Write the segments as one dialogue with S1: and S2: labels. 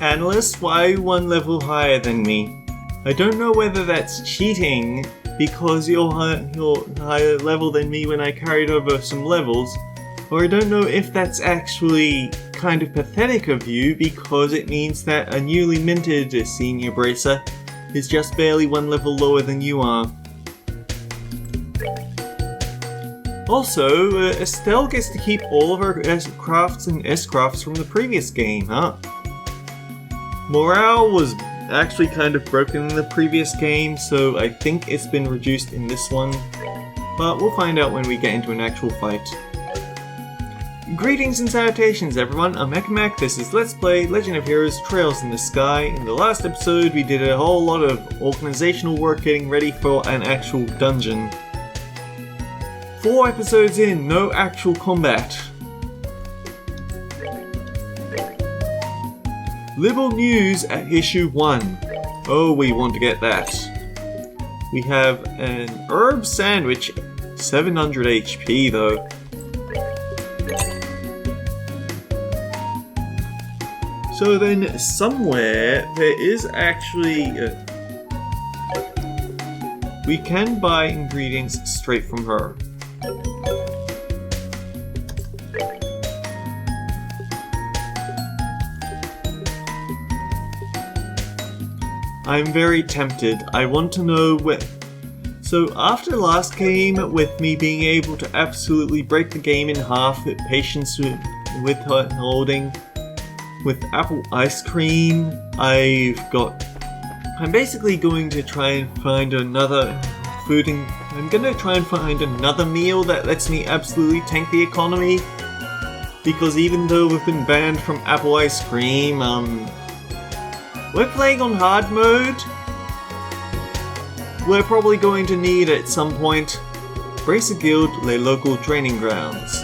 S1: analyst, why are you one level higher than me? I don't know whether that's cheating because you're higher level than me when I carried over some levels, or I don't know if that's actually kind of pathetic of you because it means that a newly minted senior bracer is just barely one level lower than you are. Also, Estelle gets to keep all of her S-crafts and S-crafts from the previous game, huh? Morale was actually kind of broken in the previous game, so I think it's been reduced in this one. But we'll find out when we get into an actual fight. Greetings and salutations everyone, I'm Ekamac, this is Let's Play Legend of Heroes Trails in the Sky. In the last episode we did a whole lot of organizational work getting ready for an actual dungeon. 4 episodes in, no actual combat. Liberal News at issue 1. Oh, we want to get that. We have an herb sandwich, 700 HP though. So then somewhere there is actually we can buy ingredients straight from her. I'm very tempted. I want to know what. So after the last game, with me being able to absolutely break the game in half with patience with her holding, with apple ice cream, I'm basically going to try and find another food and I'm gonna try and find another meal that lets me absolutely tank the economy. Because even though we've been banned from apple ice cream, we're playing on hard mode. We're probably going to need at some point Bracer Guild, their local training grounds.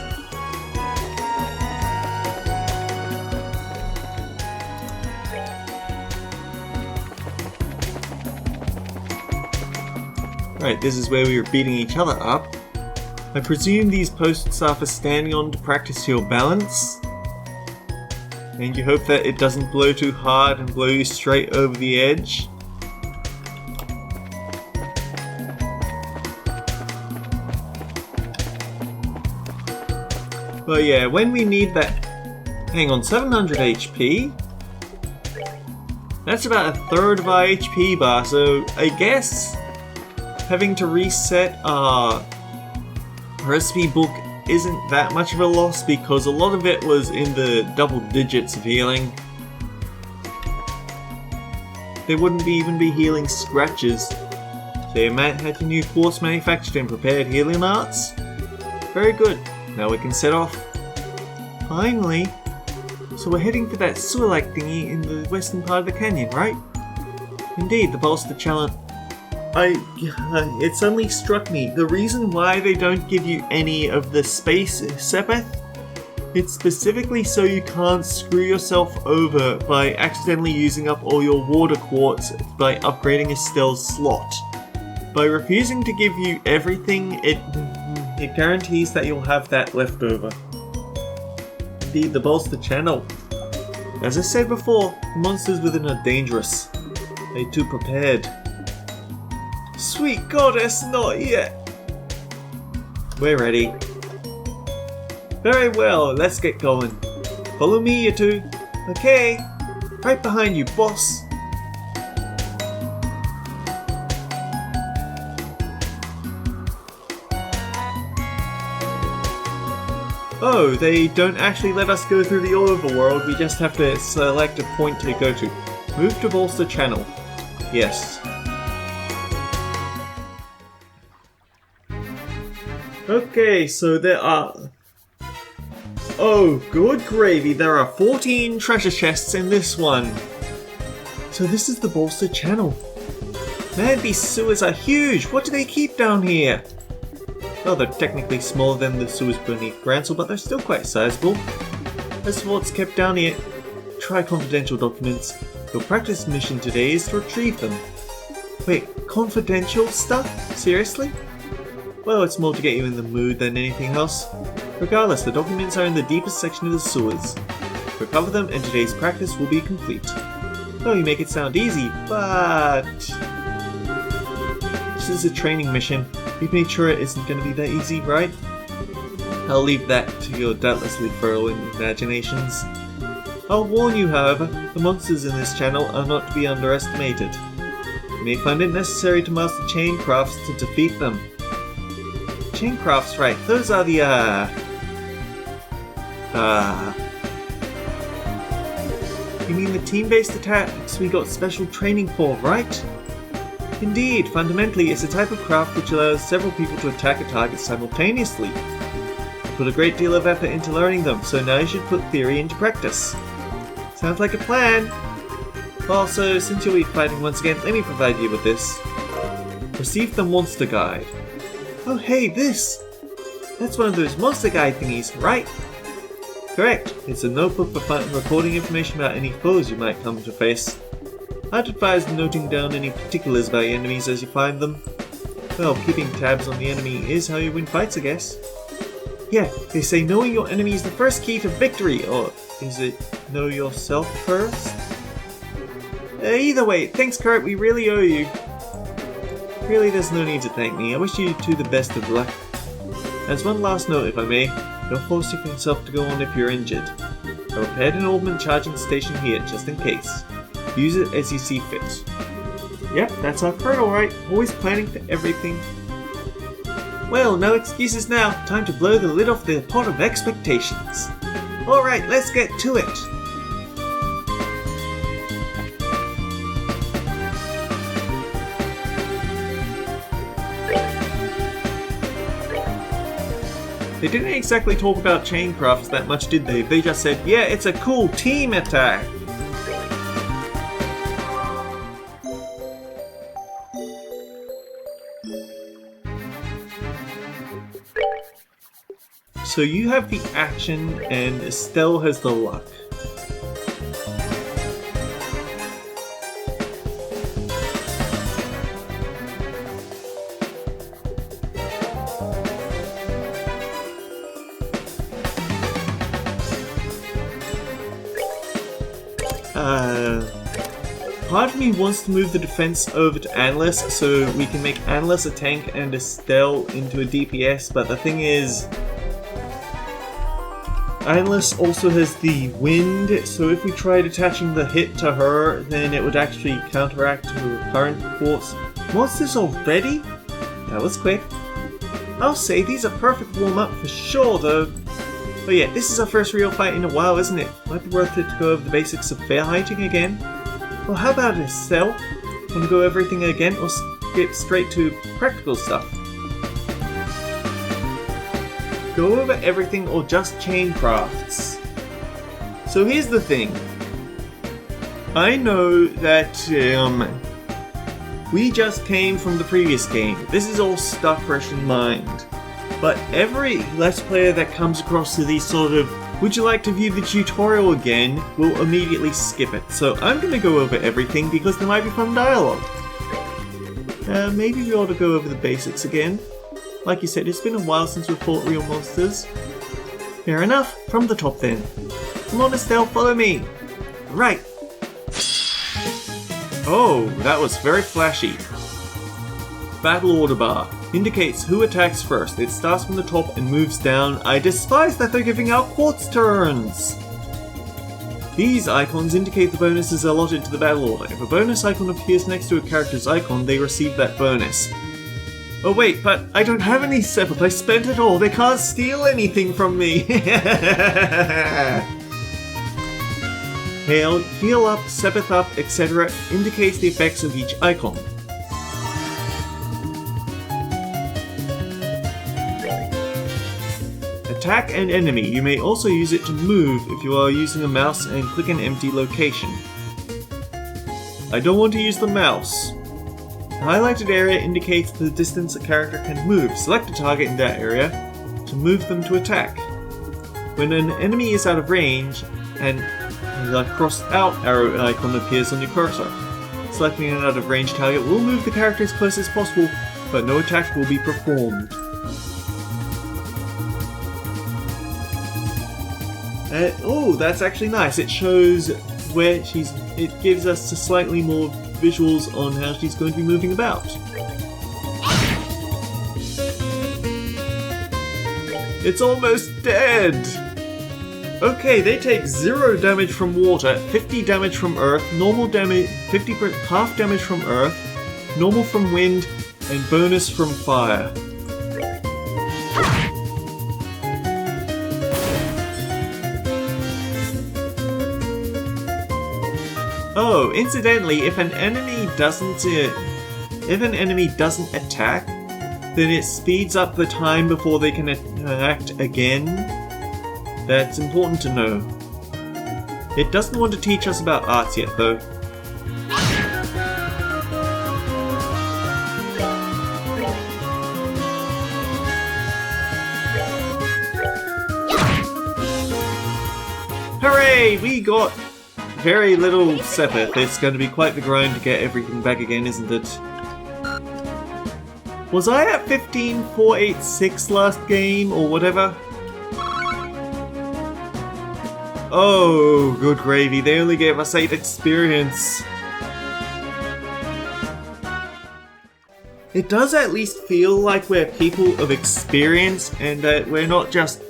S1: Right, this is where we were beating each other up. I presume these posts are for standing on to practice your balance. And you hope that it doesn't blow too hard and blow you straight over the edge. But yeah, when we need that... Hang on, 700 HP? That's about a third of our HP bar, so I guess having to reset our recipe book isn't that much of a loss because a lot of it was in the double digits of healing. They wouldn't even be healing scratches. So you might have to new course manufactured and prepared healing arts. Very good. Now we can set off. Finally. So we're heading for that sewer-like thingy in the western part of the canyon, right? Indeed, the bolster challenge. It suddenly struck me, the reason why they don't give you any of the space Sepeth, it's specifically so you can't screw yourself over by accidentally using up all your water quartz by upgrading Estelle's slot. By refusing to give you everything, it guarantees that you'll have that left over. Indeed, the bolster channel. As I said before, the monsters within are dangerous. They're too prepared. Sweet goddess, not yet! We're ready. Very well, let's get going. Follow me, you two. Okay, right behind you, boss. Oh, they don't actually let us go through the overworld, we just have to select a point to go to. Move to bolster channel. Yes. Okay, so there are... Oh, good gravy, there are 14 treasure chests in this one. So this is the bolster channel. Man, these sewers are huge! What do they keep down here? Well, they're technically smaller than the sewers beneath Grancel, but they're still quite sizable. As for what's kept down here, try confidential documents. Your practice mission today is to retrieve them. Wait, confidential stuff? Seriously? Well, it's more to get you in the mood than anything else. Regardless, the documents are in the deepest section of the sewers. to recover them, and today's practice will be complete. Oh, you make it sound easy, but... This is a training mission. We've made sure it isn't going to be that easy, right? I'll leave that to your doubtlessly fertile imaginations. I'll warn you, however, the monsters in this channel are not to be underestimated. You may find it necessary to master chain crafts to defeat them. Chain crafts, right, those are the, You mean the team-based attacks we got special training for, right? Indeed, fundamentally it's a type of craft which allows several people to attack a target simultaneously. I put a great deal of effort into learning them, so now you should put theory into practice. Sounds like a plan! Also, since you'll be fighting once again, let me provide you with this. Receive the Monster Guide. Oh hey, this! That's one of those Monster Guide thingies, right? Correct. It's a notebook for recording information about any foes you might come to face. I'd advise noting down any particulars about your enemies as you find them. Well, keeping tabs on the enemy is how you win fights, I guess. Yeah, they say knowing your enemy is the first key to victory, or is it know yourself first? Either way, thanks Kurt, we really owe you. Really, there's no need to thank me. I wish you two the best of luck. As one last note, if I may, don't force yourself to go on if you're injured. I prepared an augment charging station here, just in case. Use it as you see fit. Yep, that's our Kurt alright, always planning for everything. Well, no excuses now, time to blow the lid off the pot of expectations. Alright, let's get to it! They didn't exactly talk about chain crafts that much, did they? They just said, yeah, it's a cool team attack! So you have the action and Estelle has the luck. Part of me wants to move the defense over to Analyst so we can make Analyst a tank and Estelle into a DPS, but the thing is, Analyst also has the wind, so if we tried attaching the hit to her, then it would actually counteract her current force. Monsters already? That was quick. I'll say these are perfect warm-up for sure though. Oh yeah, this is our first real fight in a while, isn't it? Might be worth it to go over the basics of fair fighting again. Well, how about it, Estelle? Want to go over everything again, or skip straight to practical stuff? Go over everything or just chain crafts? So here's the thing. I know that we just came from the previous game. This is all stuff fresh in mind. But every Let's Player that comes across to these sort of would you like to view the tutorial again will immediately skip it. So I'm going to go over everything because there might be fun dialogue. Maybe we ought to go over the basics again. Like you said, it's been a while since we've fought real monsters. Fair enough, from the top then. Come on Estelle, follow me! Right! Oh, that was very flashy. Battle order bar. Indicates who attacks first. It starts from the top and moves down. I despise that they're giving out quartz turns! These icons indicate the bonuses allotted to the battle order. If a bonus icon appears next to a character's icon, they receive that bonus. Oh wait, but I don't have any Sepith, I spent it all, they can't steal anything from me! Hail, heal up, Sepith up, etc. indicates the effects of each icon. Attack an enemy. You may also use it to move if you are using a mouse and click an empty location. I don't want to use the mouse. The highlighted area indicates the distance a character can move. Select a target in that area to move them to attack. When an enemy is out of range, the crossed out arrow icon appears on your cursor. Selecting an out of range target will move the character as close as possible, but no attack will be performed. Oh, that's actually nice. It shows where she's... It gives us slightly more visuals on how she's going to be moving about. It's almost dead! Okay, they take 0 damage from water, 50 damage from earth, normal damage, half damage from earth, normal from wind, and bonus from fire. Oh, incidentally, if an enemy doesn't attack, then it speeds up the time before they can act again. That's important to know. It doesn't want to teach us about arts yet, though. Hooray! We got very little Sepith. It's going to be quite the grind to get everything back again, isn't it? Was I at 15,486 last game, or whatever? Oh, good gravy. They only gave us 8 experience. It does at least feel like we're people of experience and that we're not just...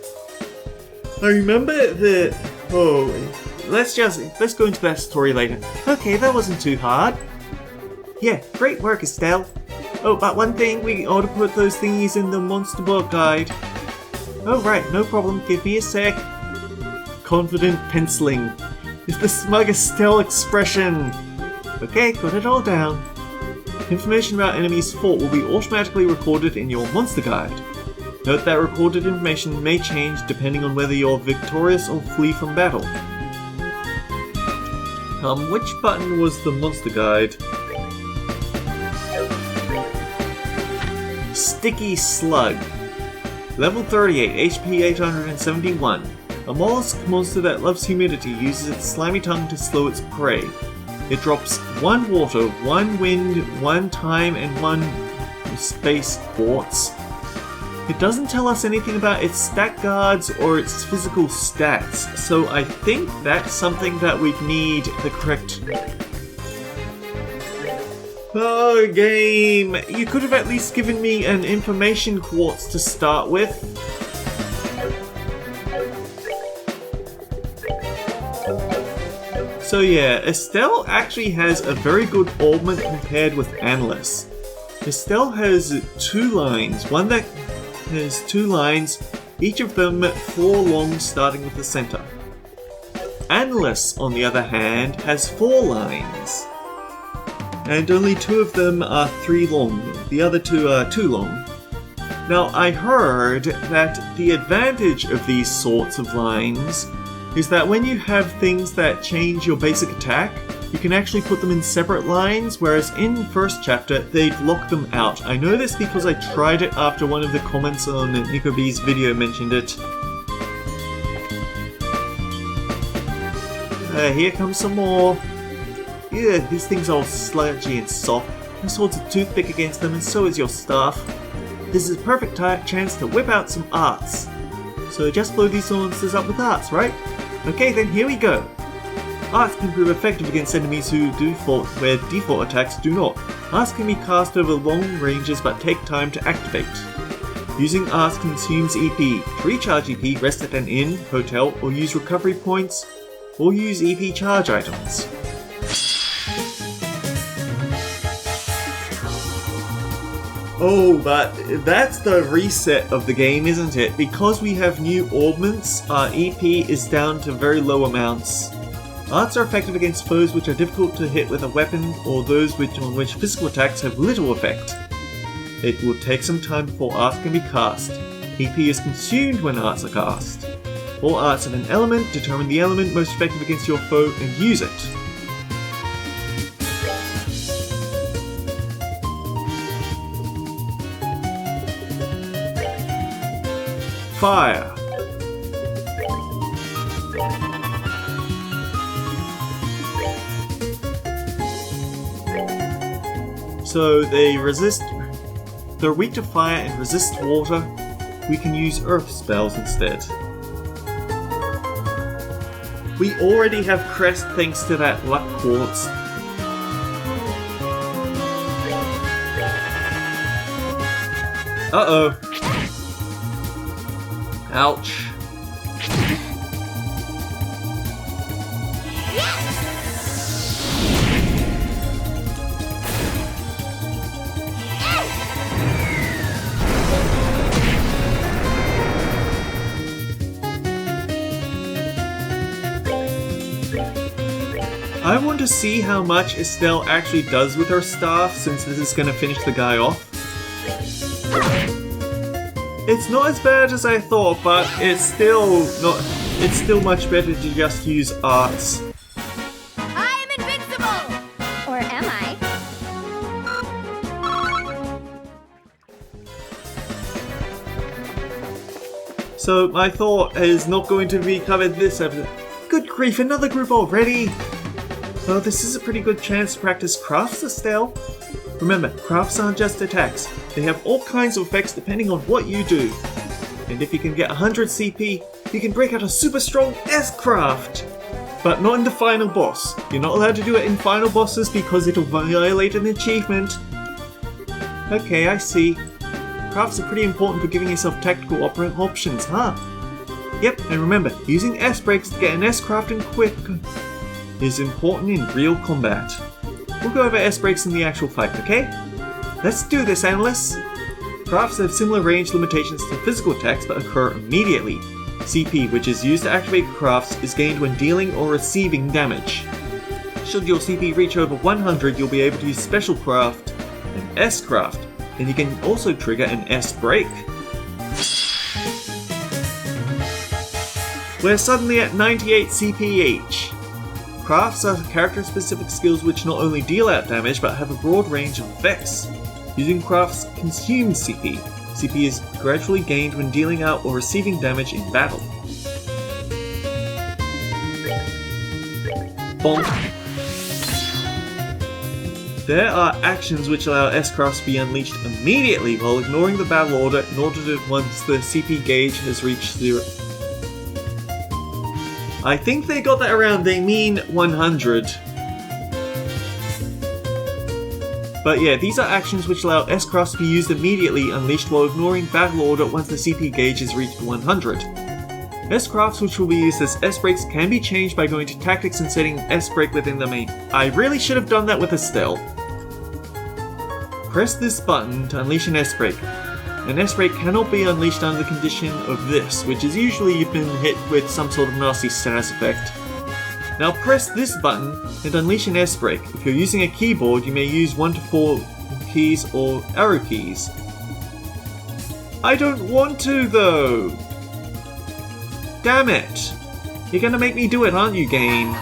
S1: I remember the... Oh, let's go into that story later. Okay, that wasn't too hard. Yeah, great work, Estelle. Oh, but one thing, we ought to put those thingies in the monster book guide. Oh right, no problem, give me a sec. Confident penciling is the smug Estelle expression. Okay, put it all down. Information about enemies fought will be automatically recorded in your monster guide. Note that recorded information may change depending on whether you're victorious or flee from battle. Which button was the monster guide? Sticky Slug. Level 38, HP 871. A mollusk monster that loves humidity uses its slimy tongue to slow its prey. It drops 1 water, 1 wind, 1 time, and 1 space quartz. It doesn't tell us anything about its stat guards or its physical stats, so I think that's something that we'd need the correct... Oh, game! You could have at least given me an information quartz to start with. So yeah, Estelle actually has a very good augment compared with Annalise. Estelle has 2 lines, one that has 2 lines, each of them 4 long starting with the center. Annalise, on the other hand, has 4 lines. And only 2 of them are 3 long, the other 2 are 2 long. Now I heard that the advantage of these sorts of lines is that when you have things that change your basic attack, you can actually put them in separate lines, whereas in first chapter, they'd lock them out. I know this because I tried it after one of the comments on Nico B's video mentioned it. Here comes some more. Yeah, these things are all sludgy and soft. My sword's a toothpick against them, and so is your staff. This is a perfect chance to whip out some arts. So just blow these monsters up with arts, right? Okay, then here we go. Arts can prove effective against enemies where default attacks do not. Arts can be cast over long ranges but take time to activate. Using Arts consumes EP. To recharge EP, rest at an inn, hotel, or use recovery points, or use EP charge items. Oh, but that's the reset of the game, isn't it? Because we have new augments, our EP is down to very low amounts. Arts are effective against foes which are difficult to hit with a weapon, or those on which physical attacks have little effect. It will take some time before Arts can be cast. EP is consumed when Arts are cast. All Arts have an element, determine the element most effective against your foe and use it. Fire. So they're weak to fire and resist water. We can use earth spells instead. We already have Crest thanks to that luck quartz. Uh-oh. Ouch. I want to see how much Estelle actually does with her staff, since this is going to finish the guy off. It's not as bad as I thought, but it's still much better to just use arts.
S2: I'm invincible! Or am I?
S1: So my thought is not going to be covered this episode. Good grief, another group already! Well, this is a pretty good chance to practice crafts, Estelle. Remember, crafts aren't just attacks. They have all kinds of effects depending on what you do. And if you can get 100 CP, you can break out a super strong S-craft! But not in the final boss. You're not allowed to do it in final bosses because it'll violate an achievement. Okay, I see. Crafts are pretty important for giving yourself tactical options, huh? Yep, and remember, using S-breaks to get an S-craft and quick is important in real combat. We'll go over S-breaks in the actual fight, okay? Let's do this, analysts! Crafts have similar range limitations to physical attacks but occur immediately. CP, which is used to activate crafts, is gained when dealing or receiving damage. Should your CP reach over 100, you'll be able to use Special Craft and S-craft, and you can also trigger an S-break. We're suddenly at 98 CP each. Crafts are character-specific skills which not only deal out damage but have a broad range of effects. Using crafts consumes CP. CP is gradually gained when dealing out or receiving damage in battle. Bonk. There are actions which allow S-crafts to be unleashed immediately while ignoring the battle order in order that once the CP gauge has reached 0. I think they got that around, they mean 100. But yeah, these are actions which allow S-crafts to be used immediately, unleashed while ignoring battle order once the CP gauge is reached 100. S-crafts which will be used as S-breaks can be changed by going to tactics and setting S-break within the main. I really should have done that with Estelle. Press this button to unleash an S-break. An S-break cannot be unleashed under the condition of this, which is usually you've been hit with some sort of nasty status effect. Now press this button and unleash an S-break. If you're using a keyboard, you may use 1 to 4 keys or arrow keys. I don't want to though! Damn it! You're gonna make me do it, aren't you, game?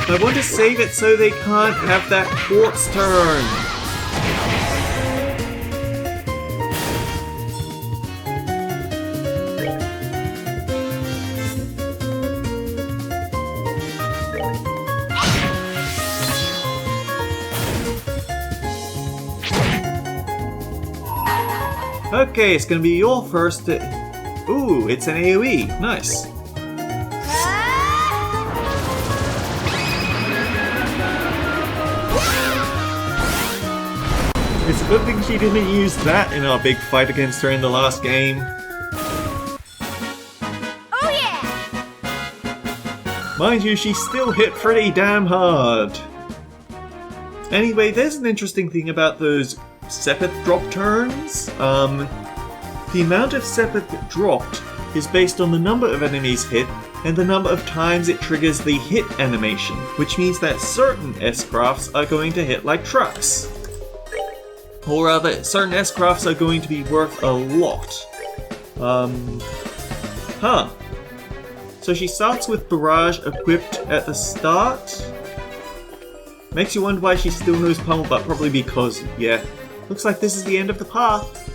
S1: I want to save it so they can't have that quartz turn. Okay, it's gonna be your first. Ooh, it's an AoE. Nice. It's a good thing she didn't use that in our big fight against her in the last game.
S2: Oh yeah!
S1: Mind you, she still hit pretty damn hard. Anyway, there's an interesting thing about those Sepith drop turns. The amount of Sepith dropped is based on the number of enemies hit and the number of times it triggers the hit animation, which means that certain S-crafts are going to hit like trucks. Or rather, certain S-crafts are going to be worth a lot. So she starts with Barrage equipped at the start. Makes you wonder why she still knows Pummel, but probably because, yeah. Looks like this is the end of the path.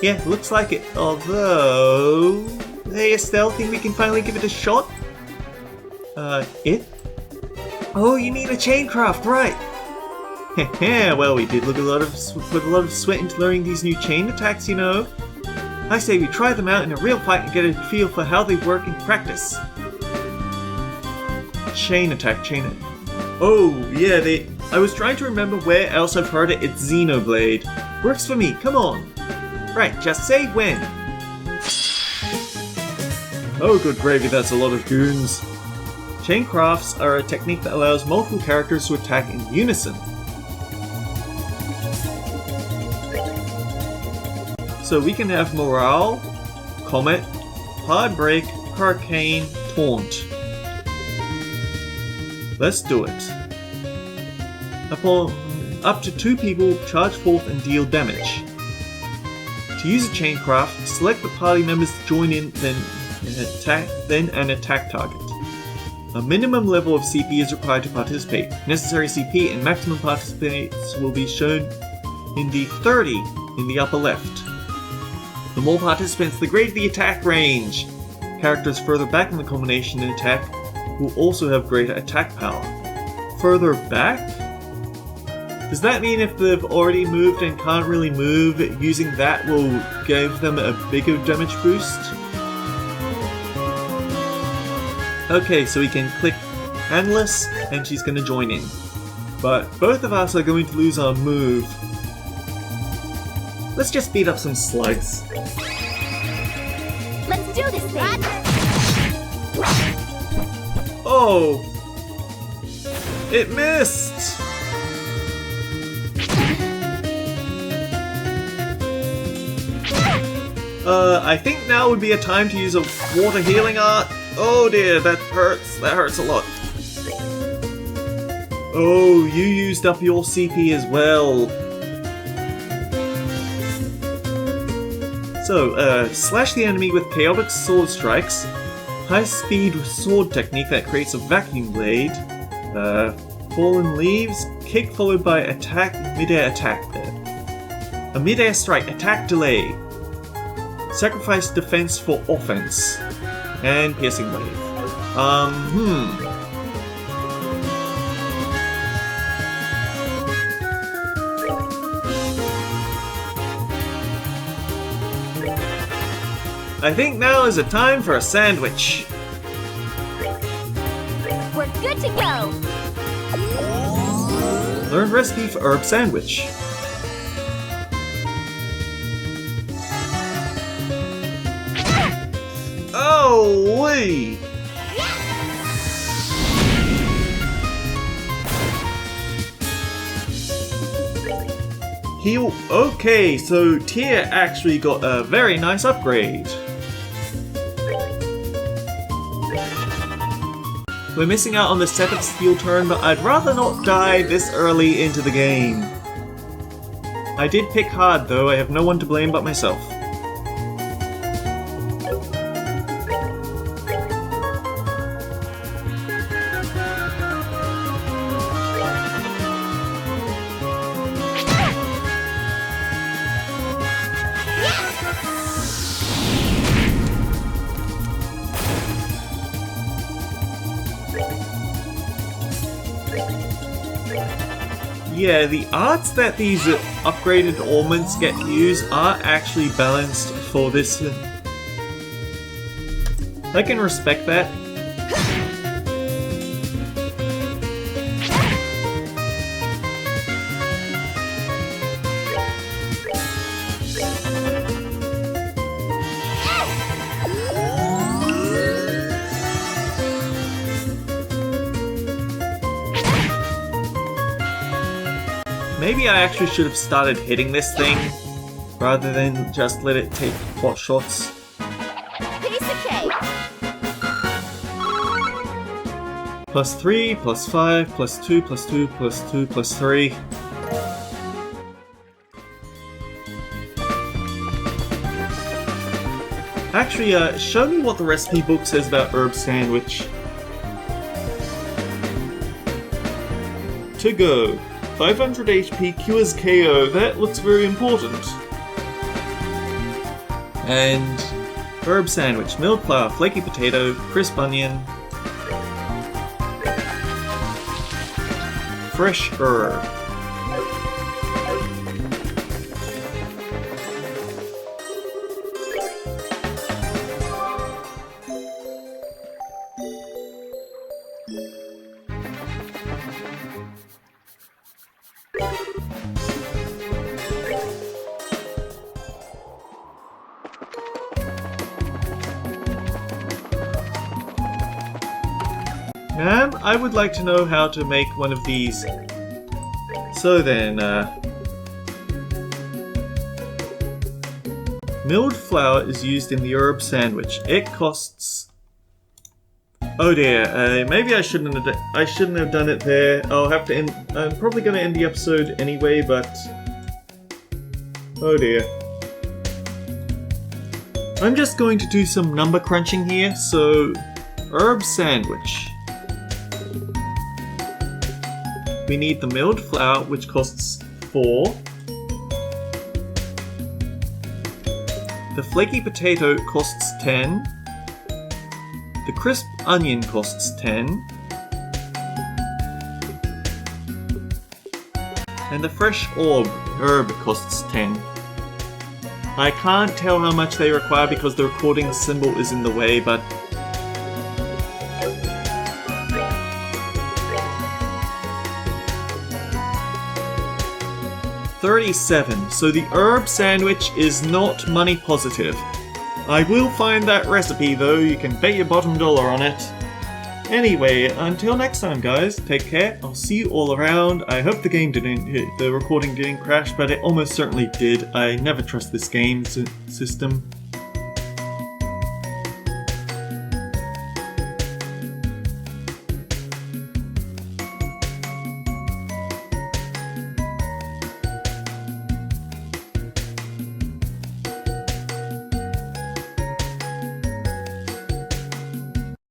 S1: Yeah, looks like it. Although... Hey Estelle, think we can finally give it a shot? Oh, you need a chain craft, right. Heh, well, we did put a lot of sweat into learning these new chain attacks, you know. I say we try them out in a real fight and get a feel for how they work in practice. Chain attack. Oh, yeah, I was trying to remember where else I've heard it. It's Xenoblade. Works for me, come on. Right, just say when. Oh, good gravy, that's a lot of goons. Chain crafts are a technique that allows multiple characters to attack in unison. So we can have Morale, Comet, Hard Break, Hurricane, Taunt. Let's do it. Up to 2 people charge forth and deal damage. To use a chain craft, select the party members to join in, then an attack target. A minimum level of CP is required to participate. Necessary CP and maximum participants will be shown in the 30 in the upper left. The more participants, the greater the attack range. Characters further back in the combination and attack will also have greater attack power. Further back? Does that mean if they've already moved and can't really move, using that will give them a bigger damage boost? Okay, so we can click Analyst and she's going to join in. But both of us are going to lose our move. Let's just beat up some slugs.
S2: Let's do this thing.
S1: Oh! It missed! I think now would be a time to use a water healing art. Oh dear, that hurts. That hurts a lot. Oh, you used up your CP as well. So, slash the enemy with chaotic sword strikes, high-speed sword technique that creates a vacuum blade, fallen leaves, kick followed by attack, mid-air attack there. A mid-air strike, attack delay, sacrifice defense for offense, and piercing wave. I think now is a time for a sandwich.
S2: We're good to go.
S1: Learn recipe for herb sandwich. Oh, wee! Heal. Okay, so Tia actually got a very nice upgrade. We're missing out on the Set of Steel turn, but I'd rather not die this early into the game. I did pick hard though, I have no one to blame but myself. Yeah, the arts that these upgraded ornaments get to use are actually balanced for this. I can respect that. Maybe I actually should have started hitting this thing, rather than just let it take pot shots.
S2: Piece of cake.
S1: +3, +5, +2, +2, +2, +3. Actually, show me what the recipe book says about herb sandwich. To go. 500 HP cures KO, that looks very important. And herb sandwich, milled flour, flaky potato, crisp onion, fresh herb. Ma'am, I would like to know how to make one of these. So then, milled flour is used in the herb sandwich. It costs... Oh dear, maybe I shouldn't have done it there. I'll have to end... I'm probably going to end the episode anyway, but... Oh dear. I'm just going to do some number crunching here, so... Herb sandwich. We need the milled flour, which costs 4. The flaky potato costs 10. The crisp onion costs 10. And the fresh herb costs 10. I can't tell how much they require because the recording symbol is in the way, but... $37. So the herb sandwich is not money positive. I will find that recipe though, you can bet your bottom dollar on it. Anyway, until next time guys, take care, I'll see you all around. I hope the recording didn't crash, but it almost certainly did. I never trust this game system.